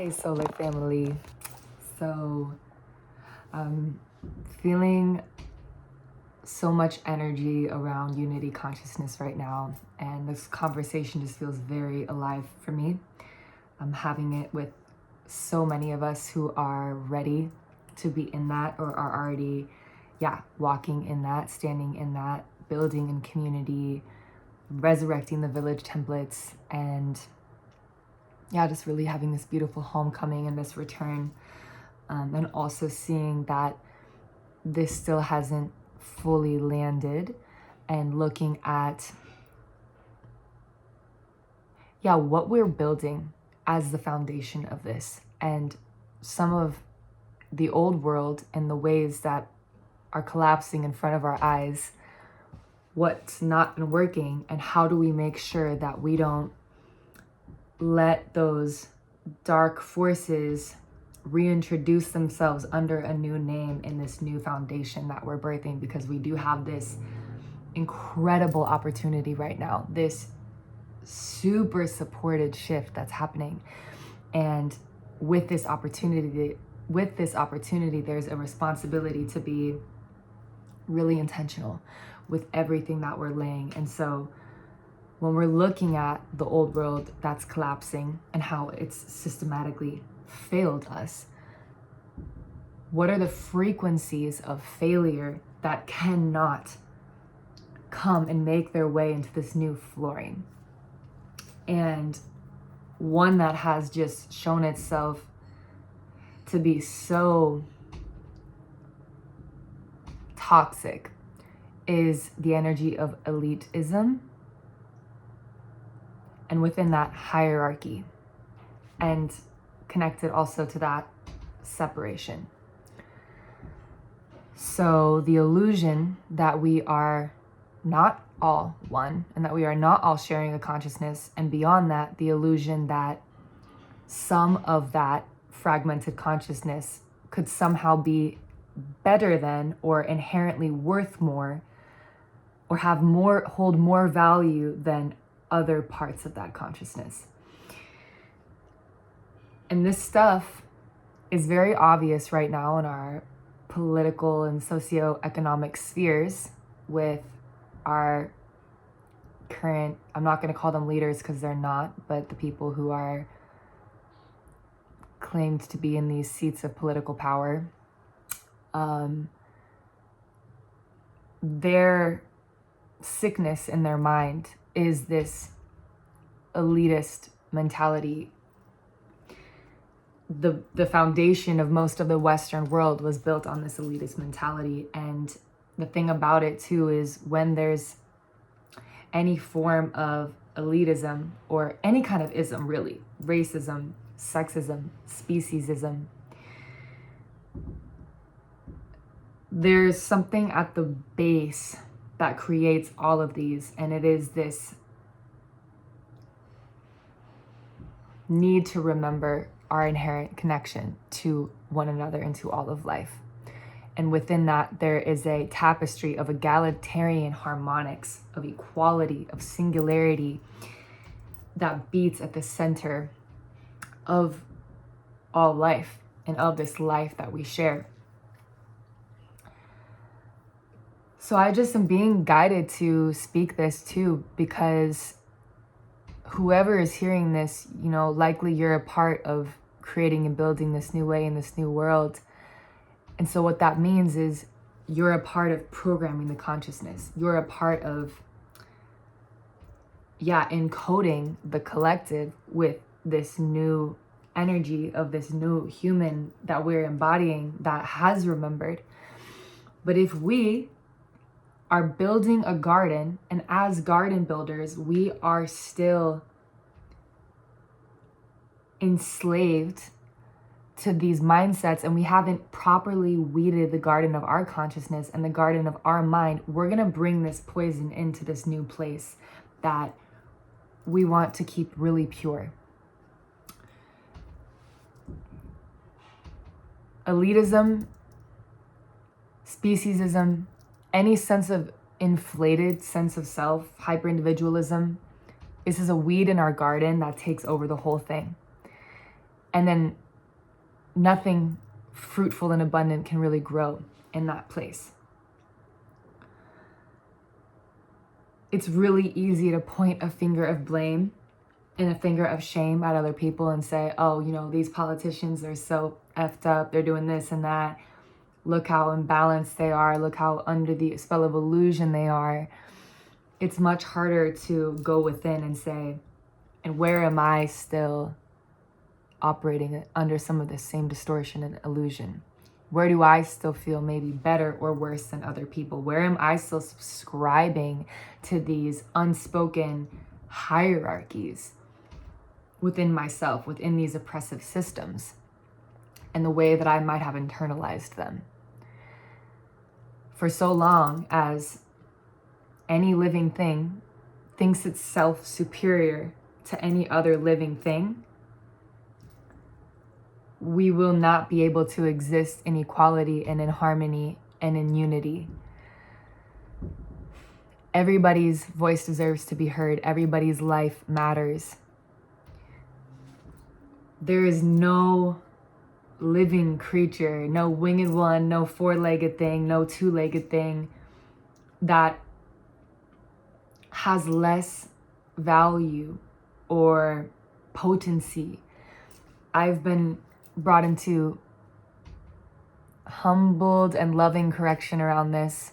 Hey, Solar Family. So, feeling so much energy around unity consciousness right now, and this conversation just feels very alive for me. I'm having it with so many of us who are ready to be in that or are already, walking in that, standing in that, building in community, resurrecting the village templates, and just really having this beautiful homecoming and this return. And also seeing that this still hasn't fully landed, and looking at what we're building as the foundation of this, and some of the old world and the ways that are collapsing in front of our eyes, what's not been working, and how do we make sure that we don't let those dark forces reintroduce themselves under a new name in this new foundation that we're birthing, because we do have this incredible opportunity right now, this super supported shift that's happening. And with this opportunity, there's a responsibility to be really intentional with everything that we're laying. And so when we're looking at the old world that's collapsing and how it's systematically failed us, what are the frequencies of failure that cannot come and make their way into this new flooring? And one that has just shown itself to be so toxic is the energy of elitism, and within that, hierarchy, and connected also to that, separation. So the illusion that we are not all one, and that we are not all sharing a consciousness, and beyond that, the illusion that some of that fragmented consciousness could somehow be better than, or inherently worth more, or hold more value than other parts of that consciousness. And this stuff is very obvious right now in our political and socioeconomic spheres, with our current, I'm not going to call them leaders because they're not, but the people who are claimed to be in these seats of political power. Their sickness in their mind is this elitist mentality. The foundation of most of the Western world was built on this elitist mentality. And the thing about it too is, when there's any form of elitism, or any kind of ism really, racism, sexism, speciesism, there's something at the base that creates all of these, and it is this need to remember our inherent connection to one another and to all of life. And within that, there is a tapestry of egalitarian harmonics, of equality, of singularity, that beats at the center of all life, and of this life that we share. So I just am being guided to speak this too, because whoever is hearing this, likely you're a part of creating and building this new way in this new world. And so what that means is, you're a part of programming the consciousness. You're a part of, encoding the collective with this new energy of this new human that we're embodying, that has remembered. But if we are building a garden, and as garden builders, we are still enslaved to these mindsets, and we haven't properly weeded the garden of our consciousness and the garden of our mind, we're going to bring this poison into this new place that we want to keep really pure. Elitism, speciesism, any sense of inflated sense of self, hyper-individualism, this is a weed in our garden that takes over the whole thing. And then nothing fruitful and abundant can really grow in that place. It's really easy to point a finger of blame and a finger of shame at other people and say, oh, you know, these politicians are so effed up. They're doing this and that. Look how imbalanced they are. Look how under the spell of illusion they are. It's much harder to go within and say, and where am I still operating under some of the same distortion and illusion? Where do I still feel maybe better or worse than other people? Where am I still subscribing to these unspoken hierarchies within myself, within these oppressive systems, and the way that I might have internalized them? For so long as any living thing thinks itself superior to any other living thing, we will not be able to exist in equality and in harmony and in unity. Everybody's voice deserves to be heard. Everybody's life matters. There is no living creature, no winged one, no four-legged thing, no two-legged thing that has less value or potency. I've been brought into humbled and loving correction around this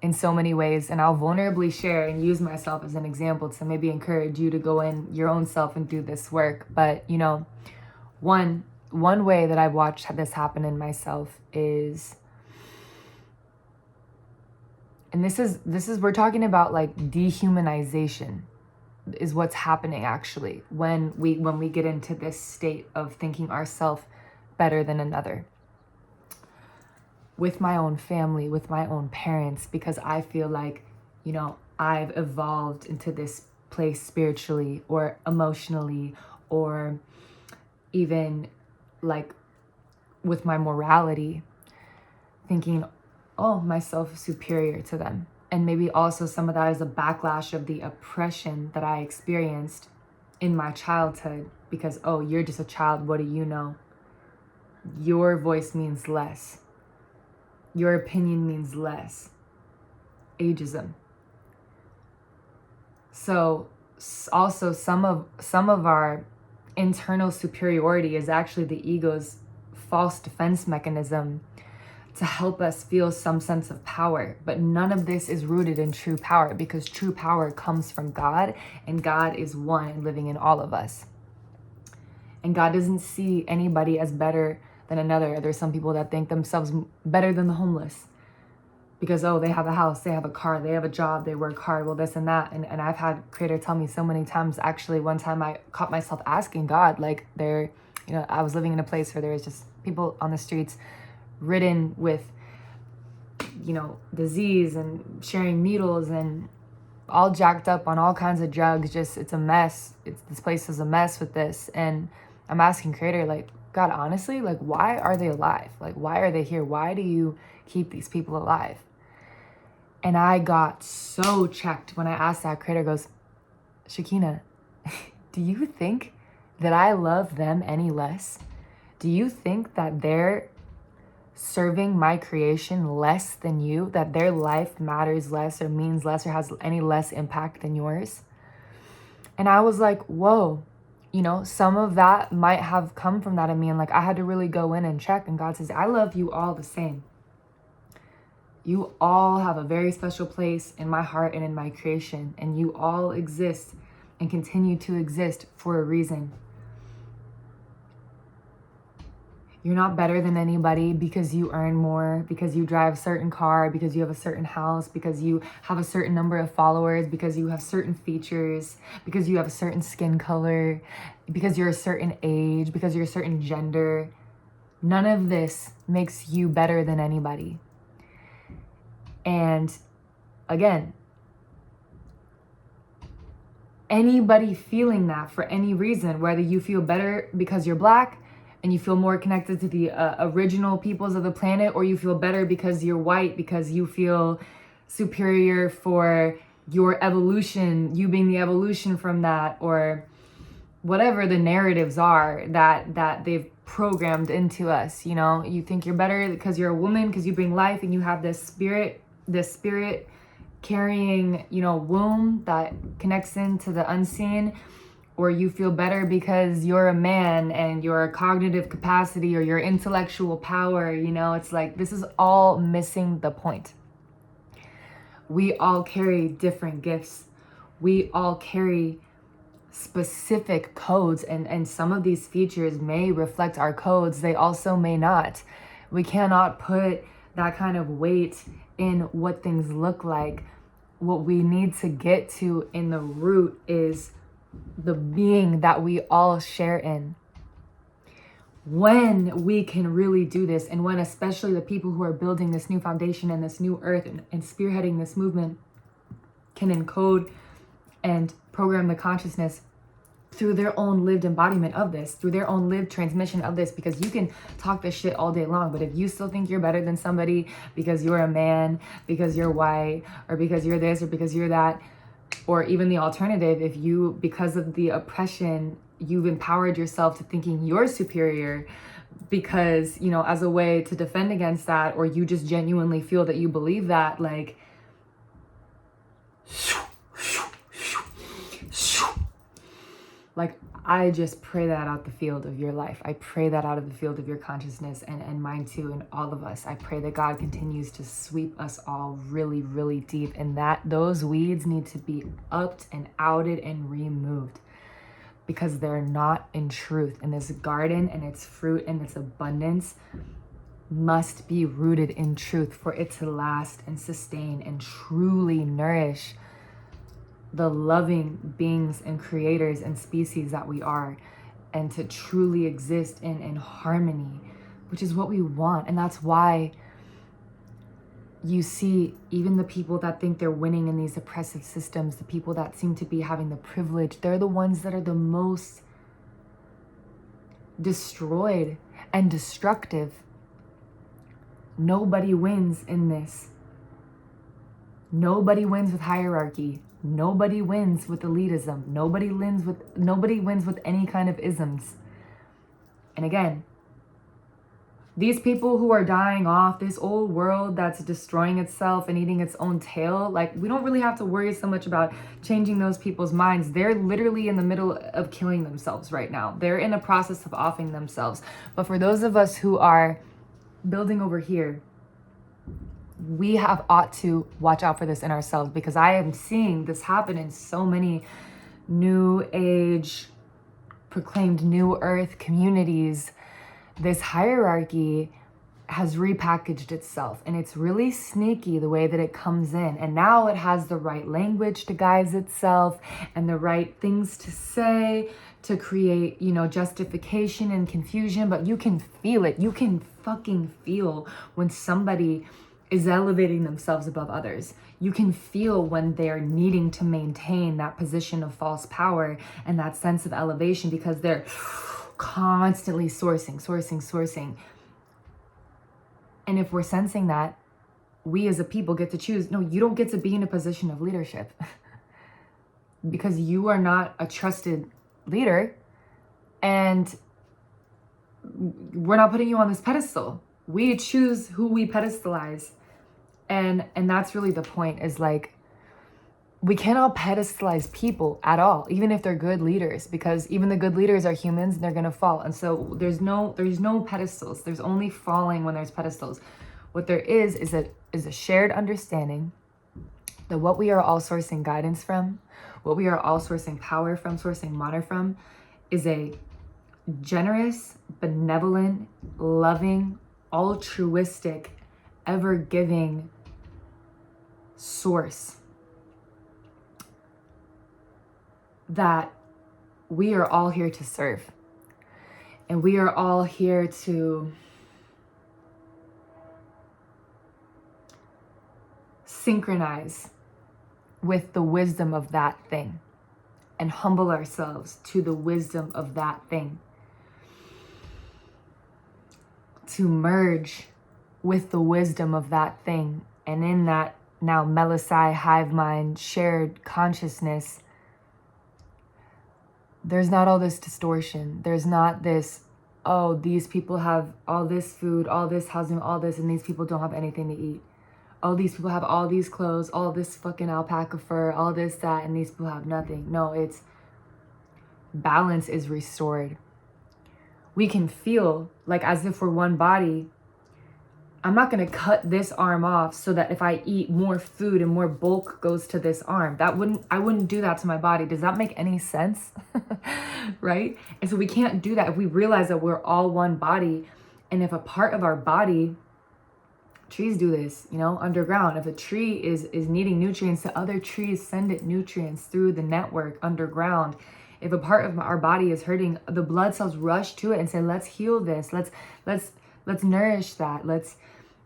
in so many ways, and I'll vulnerably share and use myself as an example to maybe encourage you to go in your own self and do this work. But you know, one way that I've watched this happen in myself is, and this is we're talking about like dehumanization is what's happening actually when we get into this state of thinking ourselves better than another. With my own family, with my own parents, because I feel like, you know, I've evolved into this place spiritually or emotionally, or even like with my morality, thinking, oh, myself is superior to them. And maybe also some of that is a backlash of the oppression that I experienced in my childhood because, oh, you're just a child, what do you know? Your voice means less. Your opinion means less. Ageism. So also some of our internal superiority is actually the ego's false defense mechanism to help us feel some sense of power. But none of this is rooted in true power, because true power comes from God, and God is one and living in all of us. And God doesn't see anybody as better than another. There's some people that think themselves better than the homeless because, oh, they have a house, they have a car, they have a job, they work hard, well, this and that. And I've had Creator tell me so many times, actually, one time I caught myself asking God, like I was living in a place where there was just people on the streets ridden with, disease and sharing needles and all jacked up on all kinds of drugs. Just, it's a mess. This place is a mess with this. And I'm asking Creator, like, God, honestly, like, why are they alive? Like, why are they here? Why do you keep these people alive? And I got so checked when I asked that. Creator goes, Shakina, do you think that I love them any less? Do you think that they're serving my creation less than you? That their life matters less or means less or has any less impact than yours? And I was like, whoa. Some of that might have come from that in me. And like, I had to really go in and check. And God says, I love you all the same. You all have a very special place in my heart and in my creation. And you all exist and continue to exist for a reason. You're not better than anybody because you earn more, because you drive a certain car, because you have a certain house, because you have a certain number of followers, because you have certain features, because you have a certain skin color, because you're a certain age, because you're a certain gender. None of this makes you better than anybody. And again, anybody feeling that for any reason, whether you feel better because you're Black, and you feel more connected to the original peoples of the planet, or you feel better because you're white, because you feel superior for your evolution, you being the evolution from that, or whatever the narratives are that they've programmed into us. You know, you think you're better because you're a woman, because you bring life and you have this spirit carrying, you know, womb that connects into the unseen, or you feel better because you're a man and your cognitive capacity or your intellectual power. You know, it's like, this is all missing the point. We all carry different gifts. We all carry specific codes, and some of these features may reflect our codes. They also may not. We cannot put that kind of weight in what things look like. What we need to get to in the root is the being that we all share in. When we can really do this, and when especially the people who are building this new foundation and this new earth and spearheading this movement can encode and program the consciousness through their own lived embodiment of this, through their own lived transmission of this, because you can talk this shit all day long, but if you still think you're better than somebody because you're a man, because you're white, or because you're this, or because you're that, or even the alternative, if you, because of the oppression, you've empowered yourself to thinking you're superior because, you know, as a way to defend against that, or you just genuinely feel that you believe that, like, I just pray that out the field of your life. I pray that out of the field of your consciousness and mine too, and all of us. I pray that God continues to sweep us all really, really deep, and that those weeds need to be upped and outed and removed, because they're not in truth. And this garden and its fruit and its abundance must be rooted in truth for it to last and sustain and truly nourish the loving beings and creators and species that we are, and to truly exist in harmony, which is what we want. And that's why you see even the people that think they're winning in these oppressive systems, the people that seem to be having the privilege, they're the ones that are the most destroyed and destructive. Nobody wins in this. Nobody wins with hierarchy. Nobody wins with elitism. Nobody wins with any kind of isms. And again, these people who are dying off, this old world that's destroying itself and eating its own tail, like, we don't really have to worry so much about changing those people's minds. They're literally in the middle of killing themselves right now. They're in a process of offing themselves. But for those of us who are building over here, we ought to watch out for this in ourselves, because I am seeing this happen in so many new age, proclaimed new earth communities. This hierarchy has repackaged itself, and it's really sneaky the way that it comes in. And now it has the right language to guise itself and the right things to say to create, you know, justification and confusion. But you can feel it. You can fucking feel when somebody is elevating themselves above others. You can feel when they're needing to maintain that position of false power and that sense of elevation, because they're constantly sourcing. And if we're sensing that, we as a people get to choose. No, you don't get to be in a position of leadership because you are not a trusted leader, and we're not putting you on this pedestal. We choose who we pedestalize. And that's really the point, is like, we cannot pedestalize people at all, even if they're good leaders, because even the good leaders are humans and they're going to fall. And so there's no pedestals. There's only falling when there's pedestals. What there is a shared understanding that what we are all sourcing guidance from, what we are all sourcing power from, sourcing matter from, is a generous, benevolent, loving, altruistic, ever-giving source that we are all here to serve. And we are all here to synchronize with the wisdom of that thing and humble ourselves to the wisdom of that thing, to merge with the wisdom of that thing. And in that now Melisai hive mind shared consciousness, there's not all this distortion. There's not this, oh, these people have all this food, all this housing, all this, and these people don't have anything to eat. Oh, these people have all these clothes, all this fucking alpaca fur, all this, that, and these people have nothing. No, it's balance is restored. We can feel like as if we're one body. I'm not going to cut this arm off so that if I eat more food and more bulk goes to this arm. I wouldn't do that to my body. Does that make any sense? Right? And so we can't do that if we realize that we're all one body. And if a part of our body, trees do this, you know, underground. If a tree is needing nutrients, the other trees send it nutrients through the network underground. If a part of our body is hurting, the blood cells rush to it and say, let's heal this. Let's nourish that. Let's,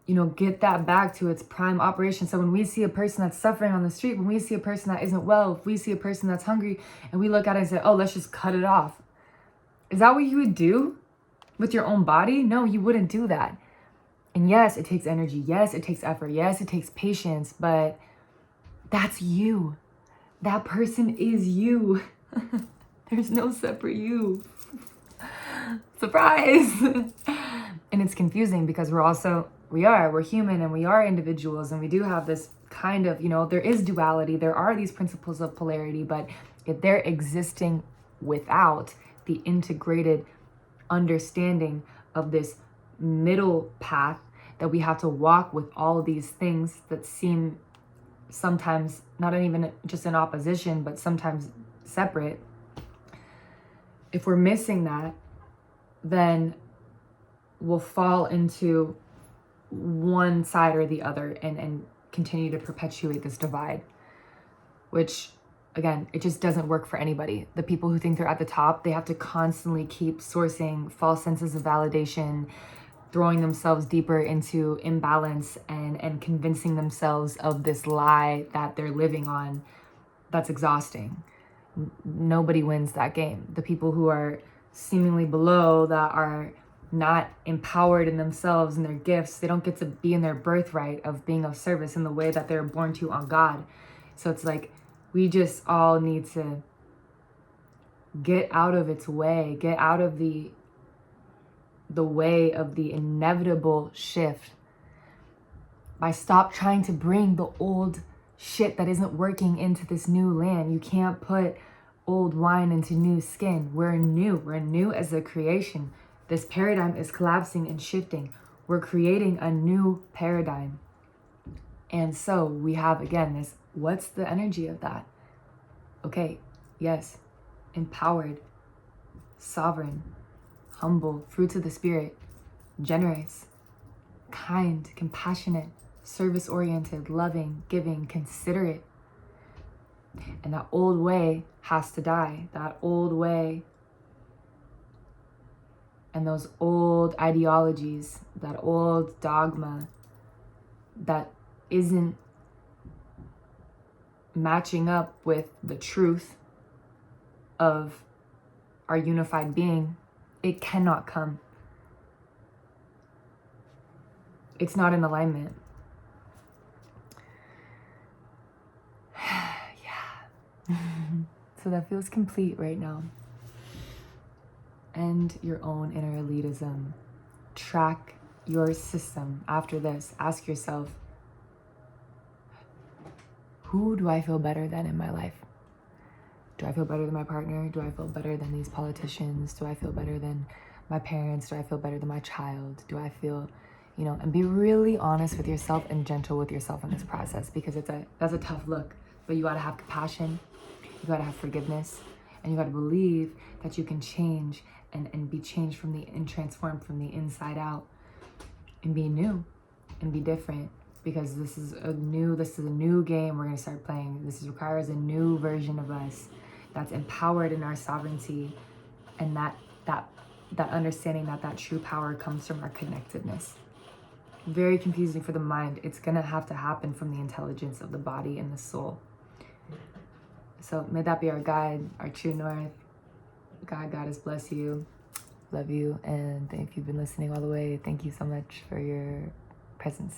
you know, get that back to its prime operation. So when we see a person that's suffering on the street, when we see a person that isn't well, if we see a person that's hungry and we look at it and say, oh, let's just cut it off. Is that what you would do with your own body? No, you wouldn't do that. And yes, it takes energy. Yes, it takes effort. Yes, it takes patience, but that's you. That person is you. There's no separate you. Surprise. And it's confusing because we're human and we are individuals and we do have this kind of, you know, there is duality. There are these principles of polarity, but if they're existing without the integrated understanding of this middle path that we have to walk with all of these things that seem sometimes not even just in opposition, but sometimes separate. If we're missing that, then we'll fall into one side or the other and continue to perpetuate this divide, which again, it just doesn't work for anybody. The people who think they're at the top, they have to constantly keep sourcing false senses of validation, throwing themselves deeper into imbalance and convincing themselves of this lie that they're living on. That's exhausting. Nobody wins that game. The people who are seemingly below, that are not empowered in themselves and their gifts, they don't get to be in their birthright of being of service in the way that they're born to on God. So it's like we just all need to get out of its way, get out of the way of the inevitable shift by stop trying to bring the old shit that isn't working into this new land. You can't put old wine into new skin. We're new as a creation. This paradigm is collapsing and shifting. We're creating a new paradigm. And so we have, again, this, what's the energy of that? Okay, yes, empowered, sovereign, humble, fruits of the spirit, generous, kind, compassionate, service-oriented, loving, giving, considerate. And that old way has to die. That old way and those old ideologies, that old dogma that isn't matching up with the truth of our unified being, it cannot come. It's not in alignment. Yeah. So that feels complete right now. End your own inner elitism. Track your system after this. Ask yourself, who do I feel better than in my life? Do I feel better than my partner? Do I feel better than these politicians? Do I feel better than my parents? Do I feel better than my child? Do I feel, you know, and be really honest with yourself and gentle with yourself in this process, because that's a tough look, but you gotta have compassion, you gotta have forgiveness, and you gotta believe that you can change and be changed and transformed from the inside out and be new and be different, because this is a new game we're gonna start playing. This requires a new version of us that's empowered in our sovereignty, and that understanding that true power comes from our connectedness. Very confusing for the mind. It's gonna have to happen from the intelligence of the body and the soul. So may that be our guide, our true north. Goddess bless you. Love you. And if you've been listening all the way, thank you so much for your presence.